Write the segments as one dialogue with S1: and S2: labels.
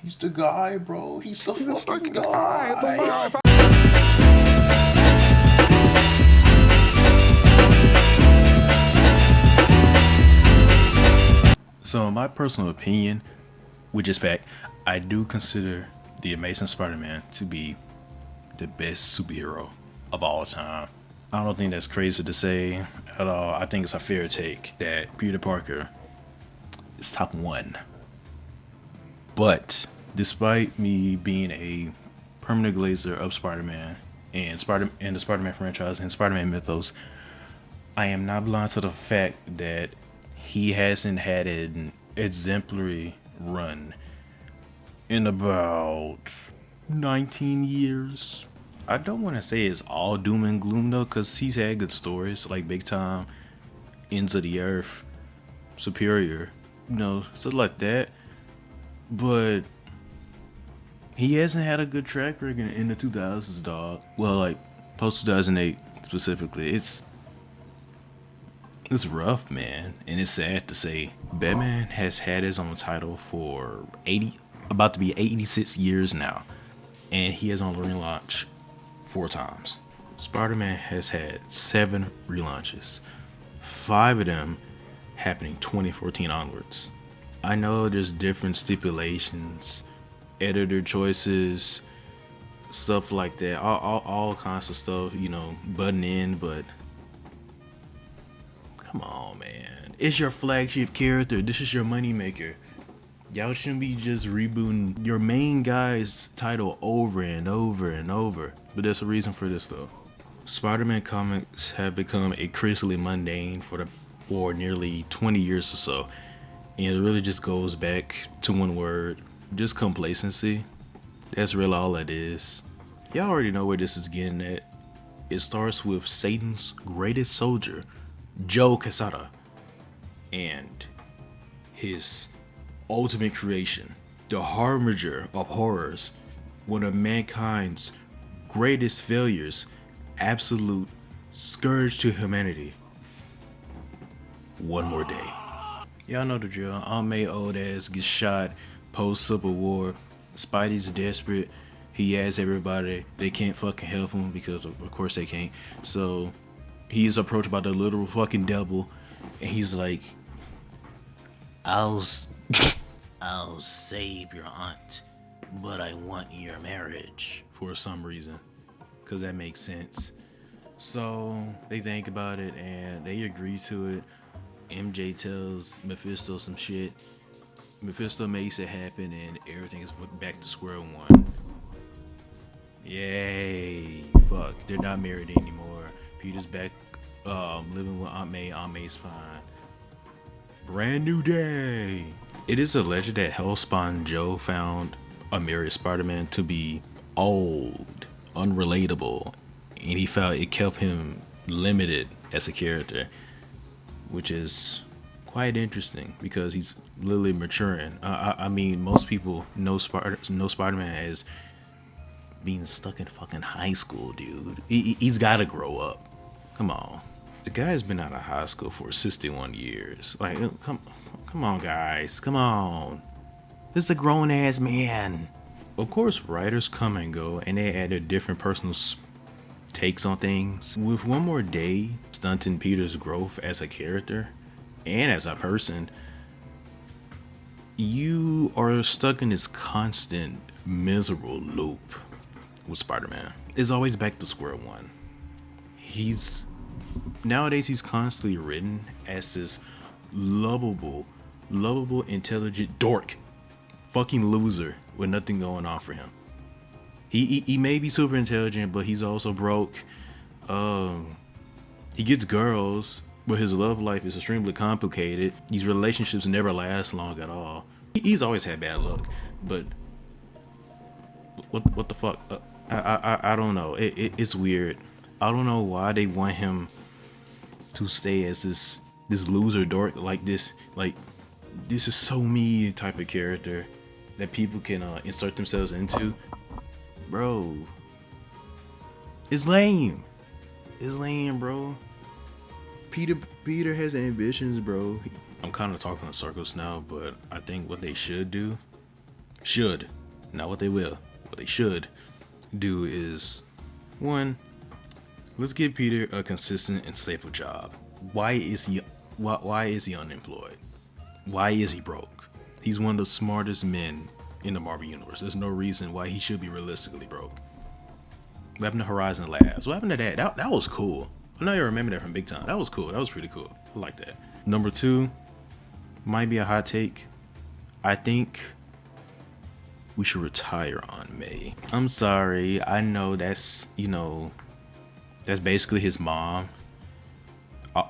S1: He's the guy, bro. He's the fucking guy. So in my personal opinion, which is fact, I do consider the Amazing Spider-Man to be the best superhero of all time. I don't think that's crazy to say at all. I think it's a fair take that Peter Parker is top one. But despite me being a permanent glazer of Spider-Man and the Spider-Man franchise and Spider-Man mythos, I am not blind to the fact that he hasn't had an exemplary run in about 19 years. I don't want to say it's all doom and gloom though, because he's had good stories like Big Time, Ends of the Earth, Superior, stuff like that. But he hasn't had a good track record in the 2000s, dog. Well, like post 2008 specifically. It's rough, man, and it's sad to say. Batman has had his own title for about to be 86 years now, and he has only relaunched 4 times. Spider-Man has had 7 relaunches, 5 of them happening 2014 onwards. I know there's different stipulations, editor choices, stuff like that, all kinds of stuff, butting in, but come on, man. It's your flagship character. This is your moneymaker. Y'all shouldn't be just rebooting your main guy's title over and over and over. But there's a reason for this, though. Spider-Man comics have become increasingly mundane for nearly 20 years or so. And it really just goes back to one word, just complacency. That's really all it is. Y'all already know where this is getting at. It starts with Satan's greatest soldier, Joe Quesada, and his ultimate creation, the harbinger of horrors, one of mankind's greatest failures, absolute scourge to humanity. One more day. Y'all know the drill. Aunt May old ass gets shot post Civil War. Spidey's desperate. He asks everybody they can't fucking help him because of course they can't. So he's approached by the literal fucking devil, and he's like, I'll save your aunt, but I want your marriage for some reason, because that makes sense. So they think about it and they agree to it. MJ tells Mephisto some shit. Mephisto makes it happen and everything is back to square one. Yay. Fuck, they're not married anymore. Peter's back living with Aunt May. Aunt May's fine. Brand new day. It is alleged that Hellspawn Joe found a married Spider-Man to be old, unrelatable, and he felt it kept him limited as a character, which is quite interesting because he's literally maturing. I mean, most people know Spider-Man as being stuck in fucking high school, dude. He's got to grow up. Come on. The guy's been out of high school for 61 years. Like, come on, guys. Come on. This is a grown-ass man. Of course, writers come and go, and they add their different personal takes on things. With one more day stunting Peter's growth as a character and as a person, you are stuck in this constant, miserable loop with Spider-Man. It's always back to square one. Nowadays he's constantly written as this lovable, intelligent dork, fucking loser with nothing going on for him. He may be super intelligent, but he's also broke. He gets girls, but his love life is extremely complicated. These relationships never last long at all. He's always had bad luck, but what the fuck? I don't know. It's weird. I don't know why they want him to stay as this loser dork like this. Like, this is so me type of character that people can insert themselves into. Bro, it's lame. It's lame, bro. Peter has ambitions, bro. I'm kind of talking in circles now, but I think what they should Not what they will. What they should do is, one, let's give Peter a consistent and stable job. Why is he unemployed? Why is he broke? He's one of the smartest men in the Marvel Universe. There's no reason why he should be realistically broke. What happened to Horizon Labs? What happened to that? That was cool. I know you remember that from Big Time. That was cool. That was pretty cool. I like that. Number 2, might be a hot take. I think we should retire Aunt May. I'm sorry. I know that's basically his mom.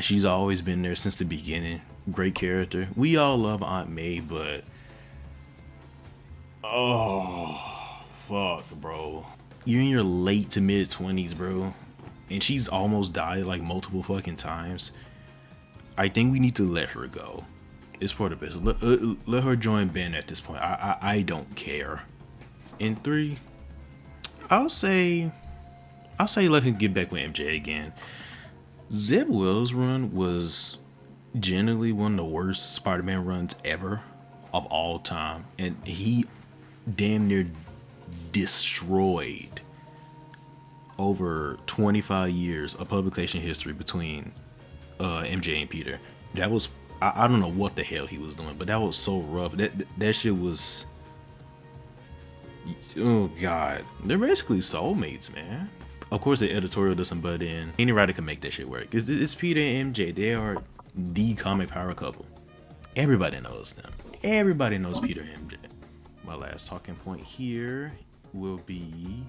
S1: She's always been there since the beginning. Great character. We all love Aunt May, but oh fuck, bro. You're in your late to mid 20s, bro, and she's almost died like multiple fucking times. I think we need to let her go. It's part of this. Let her join Ben at this point. I don't care. And 3, I'll say let him get back with MJ again. Zeb Wells' run was generally one of the worst Spider-Man runs ever of all time, and he damn near destroyed over 25 years of publication history between MJ and Peter. That was I don't know what the hell he was doing, but that was so rough. That shit was, oh god, they're basically soulmates, man. Of course, the editorial doesn't butt in. Any writer can make that shit work. It's Peter and MJ. They are the comic power couple. Everybody knows them. Everybody knows Peter and MJ. My last talking point here will be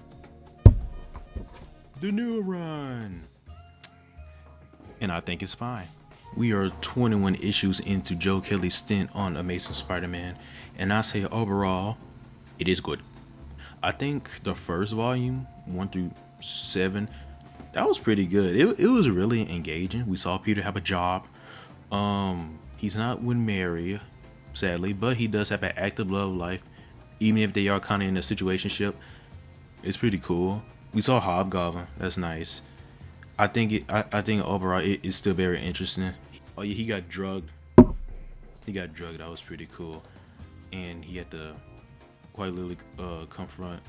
S1: the new run. And I think it's fine. We are 21 issues into Joe Kelly's stint on Amazing Spider-Man, and I say overall, it is good. I think the first volume, 1 through 7, that was pretty good. It was really engaging. We saw Peter have a job. He's not with Mary, sadly, but he does have an active love life, even if they are kind of in a situationship. It's pretty cool. We saw Hobgoblin. That's nice. I think overall it's still very interesting. Oh yeah, he got drugged. That was pretty cool, and he had to quite literally confront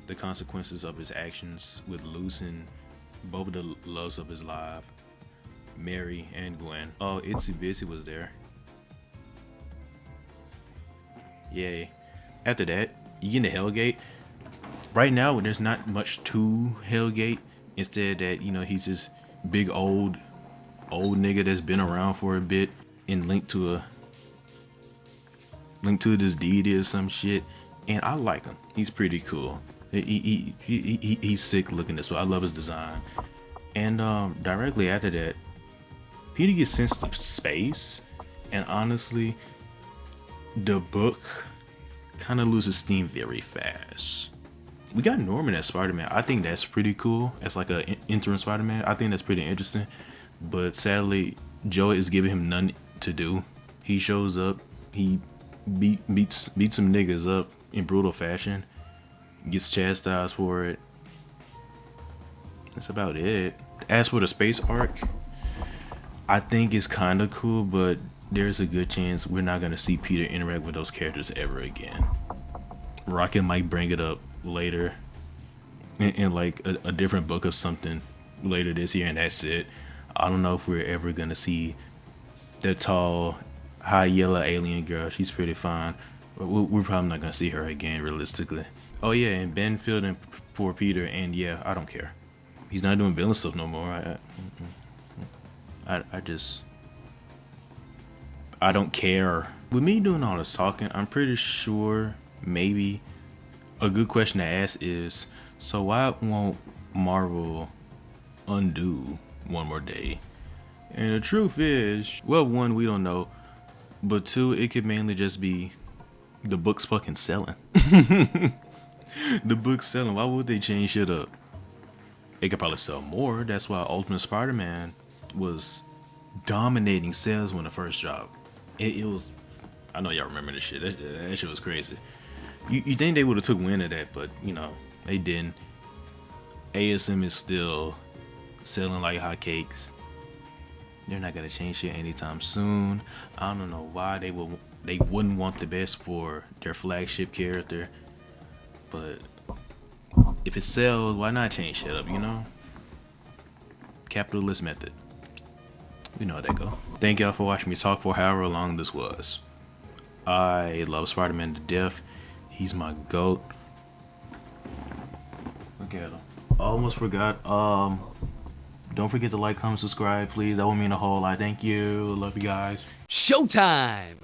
S1: the consequences of his actions with losing both of the loves of his life, Mary and Gwen. Oh, Itsy Bitsy was there. Yay. After that, you get into Hellgate. Right now, there's not much to Hellgate. Instead, that he's this big old nigga that's been around for a bit and linked to this deity or some shit. And I like him. He's pretty cool. He's sick looking this way. I love his design. And directly after that, Peter gets sent to space. And honestly, the book kind of loses steam very fast. We got Norman as Spider-Man. I think that's pretty cool. As like an interim Spider-Man. I think that's pretty interesting. But sadly, Joe is giving him nothing to do. He shows up. He beats some niggas up in brutal fashion. Gets chastised for it. That's about it. As for the space arc, I think it's kind of cool, but there's a good chance we're not going to see Peter interact with those characters ever again. Rocket might bring it up later in like a different book or something later this year, and that's it. I don't know if we're ever going to see that tall, high yellow alien girl. She's pretty fine. We're probably not going to see her again, realistically. Oh yeah, and Ben filled in for Peter, and yeah, I don't care. He's not doing villain stuff no more. I don't care. With me doing all this talking, I'm pretty sure maybe a good question to ask is, so why won't Marvel undo one more day? And the truth is, well, 1, we don't know, but 2, it could mainly just be the book's fucking selling. The book's selling. Why would they change shit up? It could probably sell more. That's why Ultimate Spider-Man was dominating sales when it first dropped. It was, I know y'all remember this shit. That shit was crazy. You think they would have took wind of that, but they didn't. ASM is still selling like hotcakes. They're not gonna change shit anytime soon. I don't know why they wouldn't want the best for their flagship character. but if it sells, why not change shit up, you know? Capitalist method. We know how that go. Thank y'all for watching me talk for however long this was. I love Spider-Man to death. He's my GOAT. Look at him. Almost forgot. Don't forget to like, comment, subscribe, please. That would mean a whole lot. Thank you. Love you guys.
S2: Showtime!